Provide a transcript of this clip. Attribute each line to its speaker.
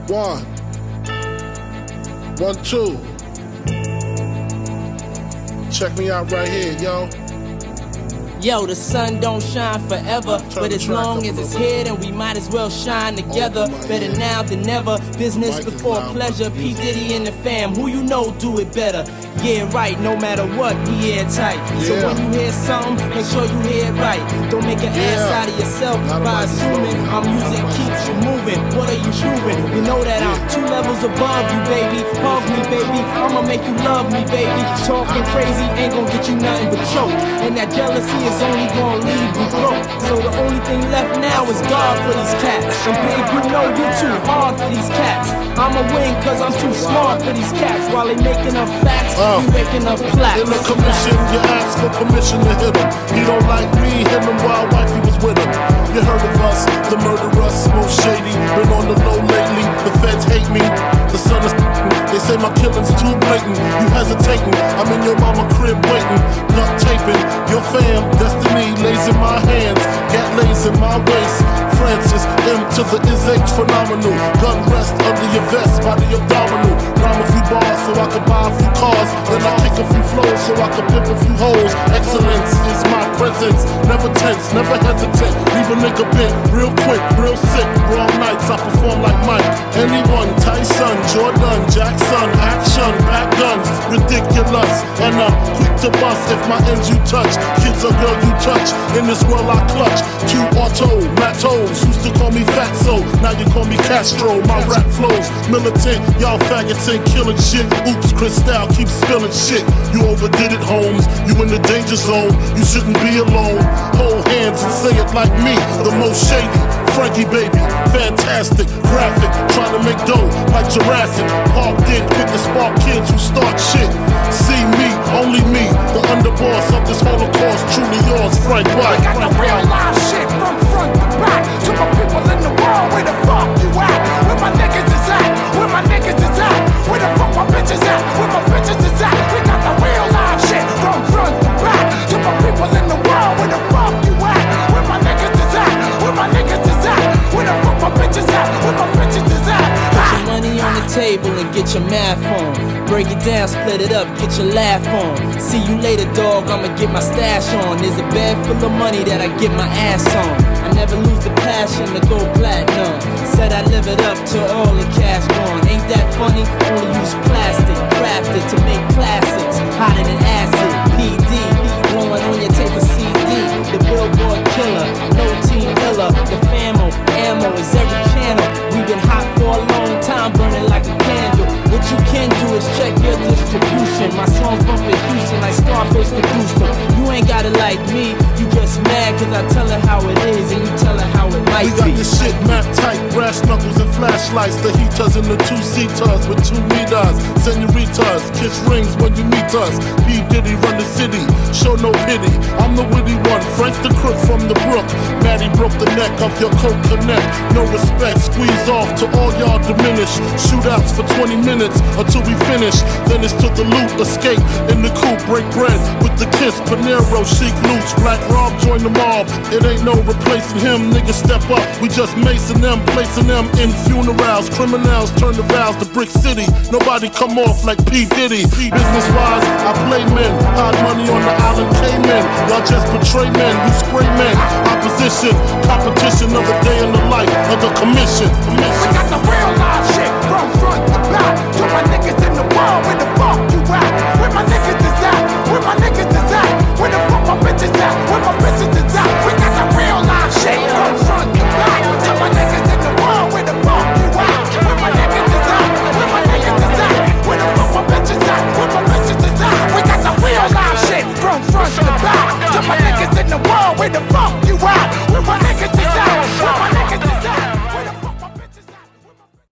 Speaker 1: 1, 1, 2. Check me out right here, yo.
Speaker 2: Yo, the sun don't shine forever, but as long as it's here, then we might as well shine together. Better now than never, business before pleasure. P. Diddy and the fam, who you know do it better. Yeah, right, no matter what, we airtight. So when you hear something, make sure you hear it right. Don't make an ass out of yourself by assuming our music keeps you moving. What are you proving? You know that I'm 2 levels above you, baby. Hug me, baby, I'ma make you love me, baby. Talking crazy ain't gonna get you nothing but choke. And that jealousy is only gonna leave you broke. So the only thing left now is God for these cats. And babe, you know you're too hard for these cats. I'ma win cause I'm too smart for these cats. While they making up facts, we waking up plaques.
Speaker 1: In the commission, you ask for permission to hit him. He don't like me, hit him while wifey was with him. You heard of us, the murderers, most shady. Been on the low lately, the feds hate me. The sun is they say my killing's too blatant. You hesitating, I'm in your mama crib waiting. Duct taping, your fam, destiny lays in my hands. Gat lays in my waist. Francis, M to the is H phenomenal. Gun rest under your vest, by the abdominal. Rhyme a few bars so I can buy a few cars. Then I kick a few flows so I can pimp a few hoes. Excellence is my presence. Never tense, never hesitate. Leave a nigga bent, real quick, real sick. Wrong nights, I perform like Mike. Anyone, Tyson, Jordan, Jackson, action, back guns, ridiculous. And I'm quick to bust if my ends you touch. Kids or girl you touch. In this world I clutch. Q Auto, Matos, used to call me Fatso. Now you call me Castro. My rap flows militant. Y'all faggots ain't killing shit. Oops, Cristal keep spilling shit. You overdid it, Holmes. You in the danger zone. You shouldn't be alone. Hold hands and say it like me. The most shady. Frankie baby, fantastic, graphic, trying to make dough like Jurassic. Park did quick to spark kids who start shit. See me, only me, the underboss of this Holocaust, truly yours, Frank White.
Speaker 3: We got the real live shit from front to back. To my people in the world, where the fuck you at? Where my niggas is at? Where my niggas is at? Where the fuck my bitches at? Where my bitches is at? We got the real live shit from front to back. To my people in the world, where the fuck you at? Where my niggas is at? Where my niggas is at? Where the fuck my bitches at? Where my bitches is at?
Speaker 2: Put your money on the table and get your math on. Break it down, split it up, get your laugh on. See you later, dog, I'ma get my stash on. There's a bag full of money that I get my ass on. I never lose the passion to go platinum. Said I live it up till all the cash gone. Ain't that funny? Only use plastic, crafted to make classics. Hotter than acid, PD, blowing on your tape of CD. The Billboard killer, no team iller. The famo, ammo is every channel. We've been hot for a long time, burning like a candle. What you can do is check your distribution. My song's bumping Houston like Scarface the Booster. You ain't got it like me, you just mad cause I tell her how it is and you tell her how it might be.
Speaker 1: We got this shit mapped tight, brass knuckles and flashlights. The heaters and the 2-seaters with 2 meters. Senoritas, kiss rings when you meet us. P. Diddy run the city, show no pity. I'm the witty one, Frank the crook from the brook. Maddie broke the neck of your coke connect. No respect, squeeze off to all y'all diminish. Shootouts for 20 minutes until we finish. Then it's to the loot, escape in the coupe, break bread with the kiss. Panero, chic loots, Black Rob join the mob. It ain't no replacing him, niggas step up. We just macing them, placing them in funerals. Criminals turn the vows to Brick City. Nobody come off like P. Diddy. Business wise, I play men. Hide money on the island Cayman. Y'all just betray men, you spray men. Opposition, competition of a day in the life of the commission.